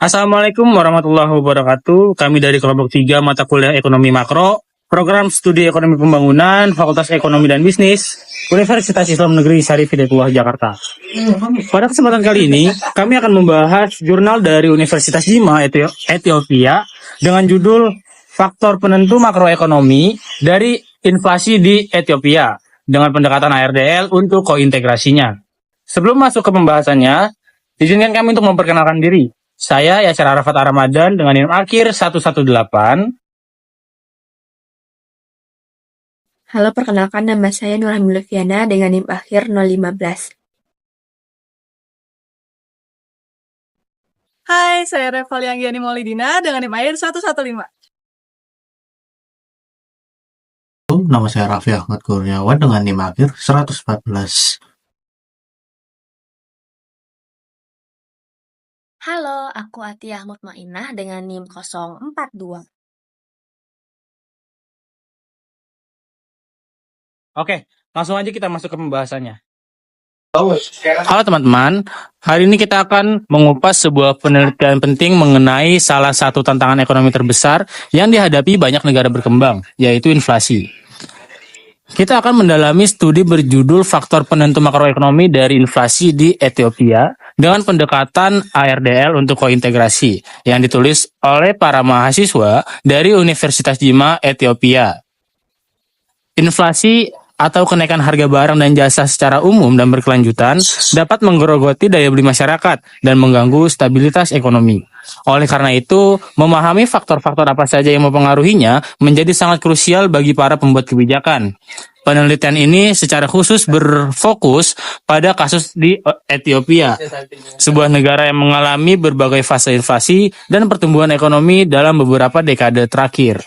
Assalamualaikum warahmatullahi wabarakatuh. Kami dari kelompok 3 mata kuliah Ekonomi Makro, Program Studi Ekonomi Pembangunan, Fakultas Ekonomi dan Bisnis, Universitas Islam Negeri Syarif Hidayatullah Jakarta. Pada kesempatan kali ini, kami akan membahas jurnal dari Universitas Jima Ethiopia dengan judul Faktor Penentu Makroekonomi dari Inflasi di Ethiopia dengan pendekatan ARDL untuk kointegrasinya. Sebelum masuk ke pembahasannya, izinkan kami untuk memperkenalkan diri. Saya Yasir Arafat Ramadan dengan NIM akhir 118. Halo, perkenalkan nama saya Nurhamil Lufiana dengan NIM akhir 015. Hai, saya Revalianggiani Maulidina dengan NIM akhir 115. Nama saya Raffi Ahmad Kurniawan dengan NIM akhir 114. Halo, aku Atiyah Mutmainah dengan NIM 042. Oke, langsung aja kita masuk ke pembahasannya. Halo teman-teman, hari ini kita akan mengupas sebuah penelitian penting mengenai salah satu tantangan ekonomi terbesar yang dihadapi banyak negara berkembang, yaitu inflasi. Kita akan mendalami studi berjudul Faktor Penentu Makroekonomi dari Inflasi di Ethiopia dengan pendekatan ARDL untuk kointegrasi yang ditulis oleh para mahasiswa dari Universitas Jima Ethiopia. Inflasi atau kenaikan harga barang dan jasa secara umum dan berkelanjutan dapat menggerogoti daya beli masyarakat dan mengganggu stabilitas ekonomi. Oleh karena itu, memahami faktor-faktor apa saja yang mempengaruhinya menjadi sangat krusial bagi para pembuat kebijakan. Penelitian ini secara khusus berfokus pada kasus di Ethiopia, sebuah negara yang mengalami berbagai fase inflasi dan pertumbuhan ekonomi dalam beberapa dekade terakhir.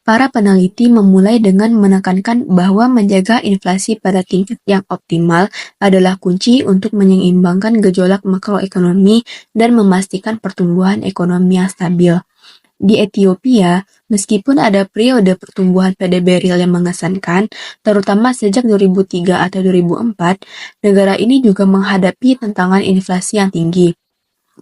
Para peneliti memulai dengan menekankan bahwa menjaga inflasi pada tingkat yang optimal adalah kunci untuk menyeimbangkan gejolak makroekonomi dan memastikan pertumbuhan ekonomi yang stabil. Di Ethiopia, meskipun ada periode pertumbuhan PDB real yang mengesankan, terutama sejak 2003 atau 2004, negara ini juga menghadapi tantangan inflasi yang tinggi,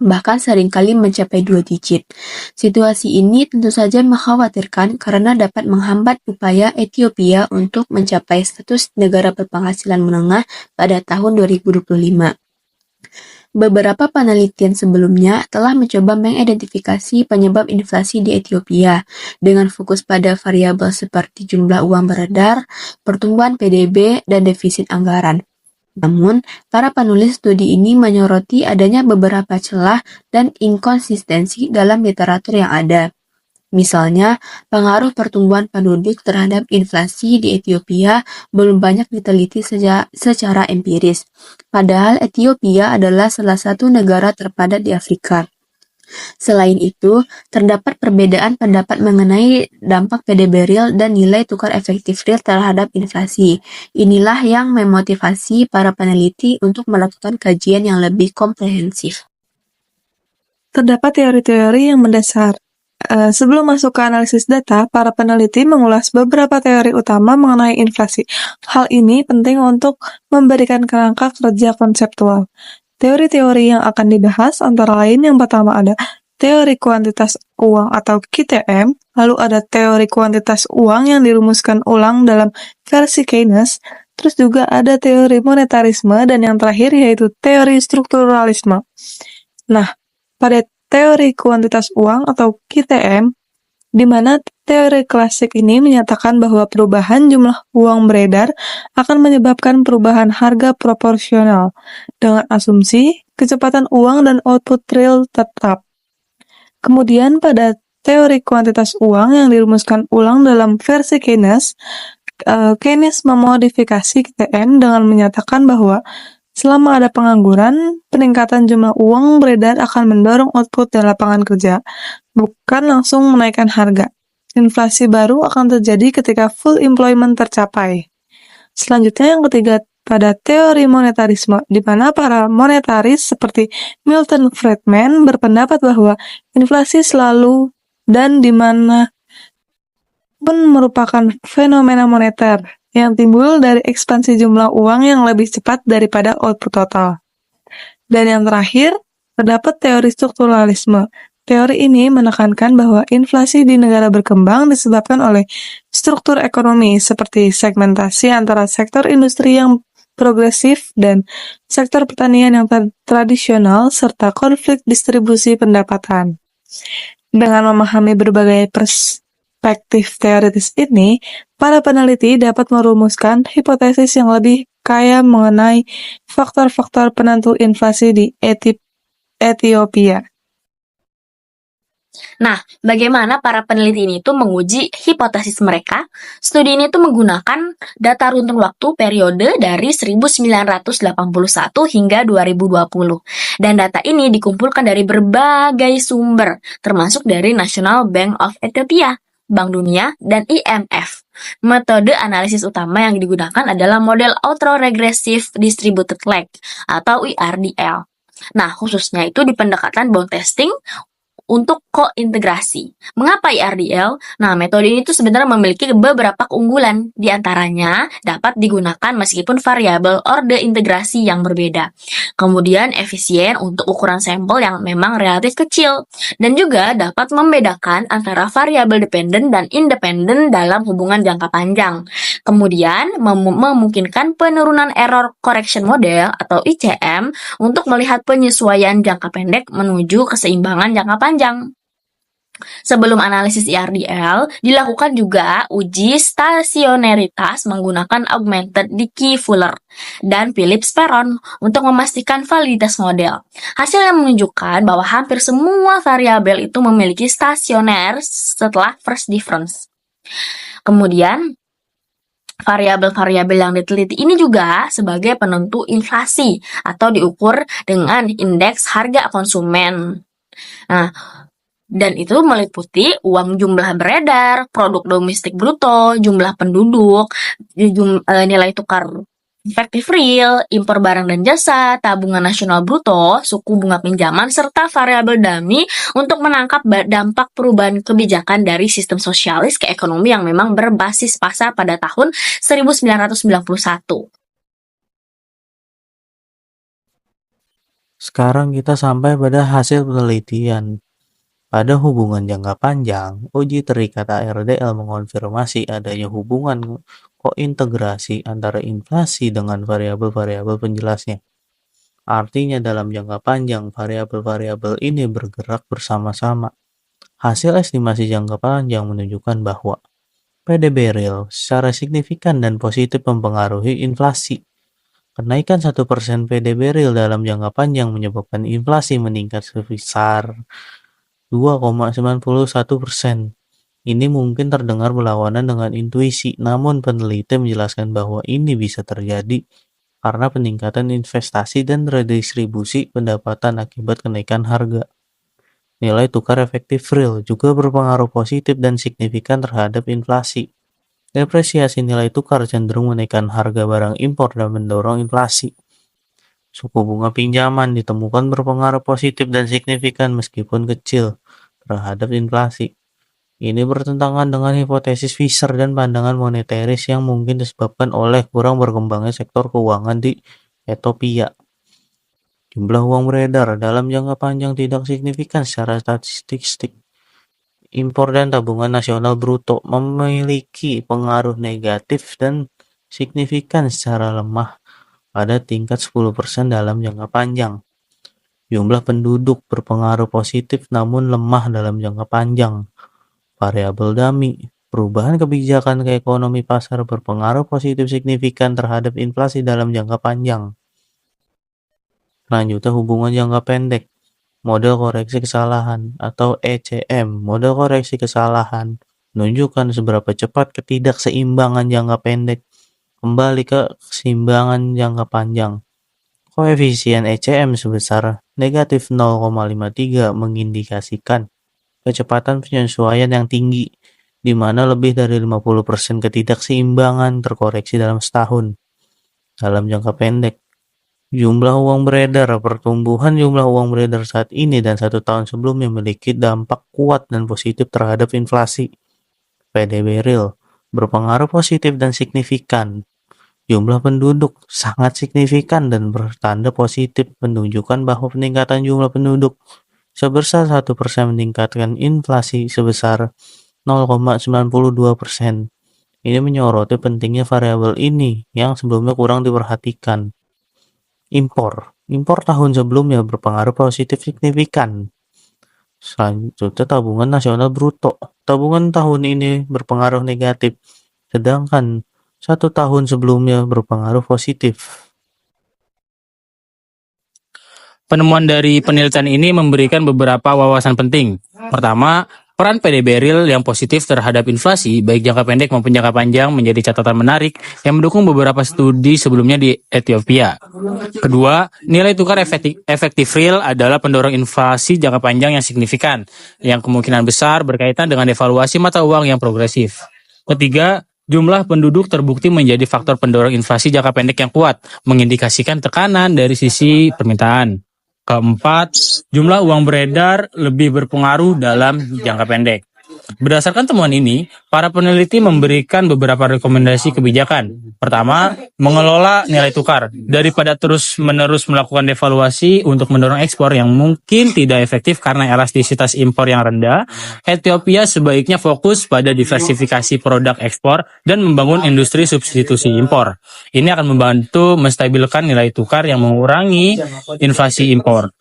bahkan seringkali mencapai 2 digit. Situasi ini tentu saja mengkhawatirkan karena dapat menghambat upaya Ethiopia untuk mencapai status negara berpenghasilan menengah pada tahun 2025. Beberapa penelitian sebelumnya telah mencoba mengidentifikasi penyebab inflasi di Ethiopia dengan fokus pada variabel seperti jumlah uang beredar, pertumbuhan PDB, dan defisit anggaran. Namun, para penulis studi ini menyoroti adanya beberapa celah dan inkonsistensi dalam literatur yang ada. Misalnya, pengaruh pertumbuhan penduduk terhadap inflasi di Ethiopia belum banyak diteliti secara empiris, padahal Ethiopia adalah salah satu negara terpadat di Afrika. Selain itu, terdapat perbedaan pendapat mengenai dampak PDB real dan nilai tukar efektif real terhadap inflasi. Inilah yang memotivasi para peneliti untuk melakukan kajian yang lebih komprehensif. Terdapat teori-teori yang mendasar. Sebelum masuk ke analisis data, para peneliti mengulas beberapa teori utama mengenai inflasi. Hal ini penting untuk memberikan kerangka kerja konseptual. Teori-teori yang akan dibahas antara lain yang pertama ada teori kuantitas uang atau QTM, lalu ada teori kuantitas uang yang dirumuskan ulang dalam versi Keynes, terus juga ada teori monetarisme, dan yang terakhir yaitu teori strukturalisme. Nah, pada teori kuantitas uang atau QTM, di mana teori klasik ini menyatakan bahwa perubahan jumlah uang beredar akan menyebabkan perubahan harga proporsional dengan asumsi kecepatan uang dan output real tetap. Kemudian pada teori kuantitas uang yang dirumuskan ulang dalam versi Keynes, Keynes memodifikasi QTM dengan menyatakan bahwa selama ada pengangguran, peningkatan jumlah uang beredar akan mendorong output dan lapangan kerja, bukan langsung menaikkan harga. Inflasi baru akan terjadi ketika full employment tercapai. Selanjutnya yang ketiga pada teori monetarisme, di mana para monetaris seperti Milton Friedman berpendapat bahwa inflasi selalu dan di mana pun merupakan fenomena moneter yang timbul dari ekspansi jumlah uang yang lebih cepat daripada output total. Dan yang terakhir, Terdapat teori strukturalisme. Teori ini menekankan bahwa inflasi di negara berkembang disebabkan oleh struktur ekonomi seperti segmentasi antara sektor industri yang progresif dan sektor pertanian yang tradisional serta konflik distribusi pendapatan. Dengan memahami berbagai perspektif teoritis ini, para peneliti dapat merumuskan hipotesis yang lebih kaya mengenai faktor-faktor penentu inflasi di Ethiopia. Nah, bagaimana para peneliti ini tuh menguji hipotesis mereka? Studi ini tuh menggunakan data runtun waktu periode dari 1981 hingga 2020. Dan data ini dikumpulkan dari berbagai sumber, termasuk dari National Bank of Ethiopia, Bank Dunia, dan IMF. Metode analisis utama yang digunakan adalah model Autoregressive Distributed Lag atau IRDL. Nah, khususnya itu di pendekatan bound testing untuk kointegrasi. Mengapa IRDL? Nah, metode ini tuh sebenarnya memiliki beberapa keunggulan. Di antaranya dapat digunakan meskipun variabel orde integrasi yang berbeda. Kemudian efisien untuk ukuran sampel yang memang relatif kecil. Dan juga dapat membedakan antara variabel dependen dan independen dalam hubungan jangka panjang. Kemudian memungkinkan penurunan error correction model atau ICM untuk melihat penyesuaian jangka pendek menuju keseimbangan jangka panjang. Sebelum analisis IRDL, dilakukan juga uji stasionaritas menggunakan augmented Dickey-Fuller dan Phillips-Perron untuk memastikan validitas model. Hasil yang menunjukkan bahwa hampir semua variabel itu memiliki stasioner setelah first difference. Kemudian, variabel-variabel yang diteliti ini juga sebagai penentu inflasi atau diukur dengan indeks harga konsumen. Nah, dan itu meliputi uang jumlah beredar, produk domestik bruto, jumlah penduduk, nilai tukar efektif real, impor barang dan jasa, tabungan nasional bruto, suku bunga pinjaman, serta variabel dummy untuk menangkap dampak perubahan kebijakan dari sistem sosialis ke ekonomi yang memang berbasis pasar pada tahun 1991. Sekarang kita sampai pada hasil penelitian. Pada hubungan jangka panjang, uji terikat ARDL mengonfirmasi adanya hubungan kointegrasi antara inflasi dengan variabel-variabel penjelasnya. Artinya dalam jangka panjang, variabel-variabel ini bergerak bersama-sama. Hasil estimasi jangka panjang menunjukkan bahwa PDB real secara signifikan dan positif mempengaruhi inflasi. Kenaikan 1% PDB real dalam jangka panjang menyebabkan inflasi meningkat sebesar 2,91%. Ini mungkin terdengar berlawanan dengan intuisi, namun peneliti menjelaskan bahwa ini bisa terjadi karena peningkatan investasi dan redistribusi pendapatan akibat kenaikan harga. Nilai tukar efektif real juga berpengaruh positif dan signifikan terhadap inflasi. Depresiasi nilai tukar cenderung menaikkan harga barang impor dan mendorong inflasi. Suku bunga pinjaman ditemukan berpengaruh positif dan signifikan meskipun kecil terhadap inflasi. Ini bertentangan dengan hipotesis Fisher dan pandangan moneteris yang mungkin disebabkan oleh kurang berkembangnya sektor keuangan di Ethiopia. Jumlah uang beredar dalam jangka panjang tidak signifikan secara statistik. Impor dan tabungan nasional bruto memiliki pengaruh negatif dan signifikan secara lemah pada tingkat 10% dalam jangka panjang. Jumlah penduduk berpengaruh positif namun lemah dalam jangka panjang. Variabel dummy, perubahan kebijakan ke ekonomi pasar berpengaruh positif signifikan terhadap inflasi dalam jangka panjang. Selanjutnya hubungan jangka pendek, model koreksi kesalahan atau ECM. Model koreksi kesalahan menunjukkan seberapa cepat ketidakseimbangan jangka pendek kembali ke keseimbangan jangka panjang. Koefisien ECM sebesar negatif 0,53 mengindikasikan kecepatan penyesuaian yang tinggi, di mana lebih dari 50% ketidakseimbangan terkoreksi dalam setahun. Dalam jangka pendek, jumlah uang beredar, pertumbuhan jumlah uang beredar saat ini dan 1 tahun sebelumnya memiliki dampak kuat dan positif terhadap inflasi. PDB real berpengaruh positif dan signifikan. Jumlah penduduk sangat signifikan dan bertanda positif, menunjukkan bahwa peningkatan jumlah penduduk sebesar 1% meningkatkan inflasi sebesar 0,92%. Ini menyoroti pentingnya variabel ini yang sebelumnya kurang diperhatikan. Impor tahun sebelumnya berpengaruh positif signifikan. Selanjutnya tabungan nasional bruto. Tabungan tahun ini berpengaruh negatif, sedangkan 1 tahun sebelumnya berpengaruh positif. Penemuan dari penelitian ini memberikan beberapa wawasan penting. Pertama, peran PDB real yang positif terhadap inflasi, baik jangka pendek maupun jangka panjang, menjadi catatan menarik yang mendukung beberapa studi sebelumnya di Ethiopia. Kedua, nilai tukar efektif real adalah pendorong inflasi jangka panjang yang signifikan, yang kemungkinan besar berkaitan dengan devaluasi mata uang yang progresif. Ketiga, jumlah penduduk terbukti menjadi faktor pendorong inflasi jangka pendek yang kuat, mengindikasikan tekanan dari sisi permintaan. Keempat, jumlah uang beredar lebih berpengaruh dalam jangka pendek. Berdasarkan temuan ini, para peneliti memberikan beberapa rekomendasi kebijakan. Pertama, mengelola nilai tukar. Daripada terus-menerus melakukan devaluasi untuk mendorong ekspor yang mungkin tidak efektif karena elastisitas impor yang rendah, Ethiopia sebaiknya fokus pada diversifikasi produk ekspor dan membangun industri substitusi impor. Ini akan membantu menstabilkan nilai tukar yang mengurangi inflasi impor.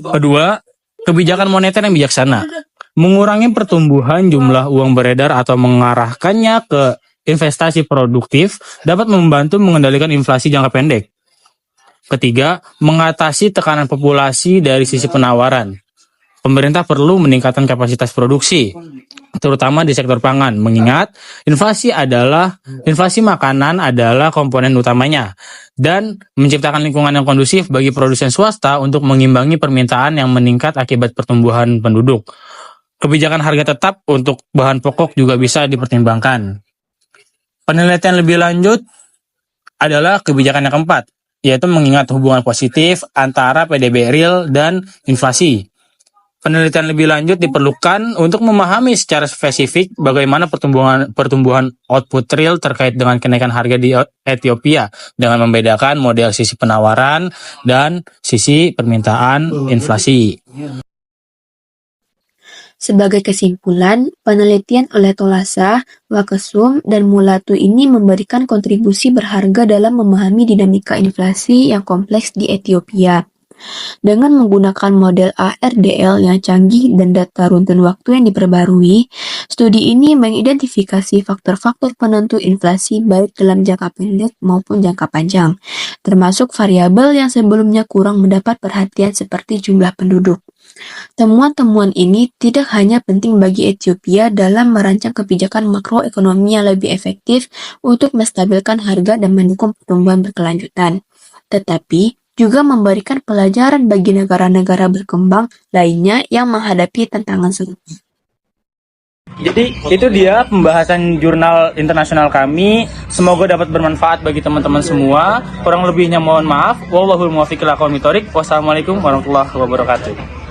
Kedua, kebijakan moneter yang bijaksana. Mengurangi pertumbuhan jumlah uang beredar atau mengarahkannya ke investasi produktif dapat membantu mengendalikan inflasi jangka pendek. Ketiga, mengatasi tekanan populasi dari sisi penawaran. Pemerintah perlu meningkatkan kapasitas produksi, terutama di sektor pangan, mengingat inflasi makanan adalah komponen utamanya, dan menciptakan lingkungan yang kondusif bagi produsen swasta untuk mengimbangi permintaan yang meningkat akibat pertumbuhan penduduk. Kebijakan harga tetap untuk bahan pokok juga bisa dipertimbangkan. Penelitian lebih lanjut adalah kebijakan yang keempat, yaitu mengingat hubungan positif antara PDB real dan inflasi. Penelitian lebih lanjut diperlukan untuk memahami secara spesifik bagaimana pertumbuhan output real terkait dengan kenaikan harga di Ethiopia dengan membedakan model sisi penawaran dan sisi permintaan inflasi. Sebagai kesimpulan, penelitian oleh Tolasa, Wakesum, dan Mulatu ini memberikan kontribusi berharga dalam memahami dinamika inflasi yang kompleks di Ethiopia. Dengan menggunakan model ARDL yang canggih dan data runtun waktu yang diperbarui, studi ini mengidentifikasi faktor-faktor penentu inflasi baik dalam jangka pendek maupun jangka panjang, termasuk variabel yang sebelumnya kurang mendapat perhatian seperti jumlah penduduk. Temuan-temuan ini tidak hanya penting bagi Ethiopia dalam merancang kebijakan makroekonomi yang lebih efektif untuk menstabilkan harga dan mendukung pertumbuhan berkelanjutan, tetapi juga memberikan pelajaran bagi negara-negara berkembang lainnya yang menghadapi tantangan serupa. Jadi itu dia pembahasan jurnal internasional kami. Semoga dapat bermanfaat bagi teman-teman semua. Kurang lebihnya mohon maaf. Wallahul muwaffiq ila aqwamit thoriq. Wassalamualaikum warahmatullahi wabarakatuh.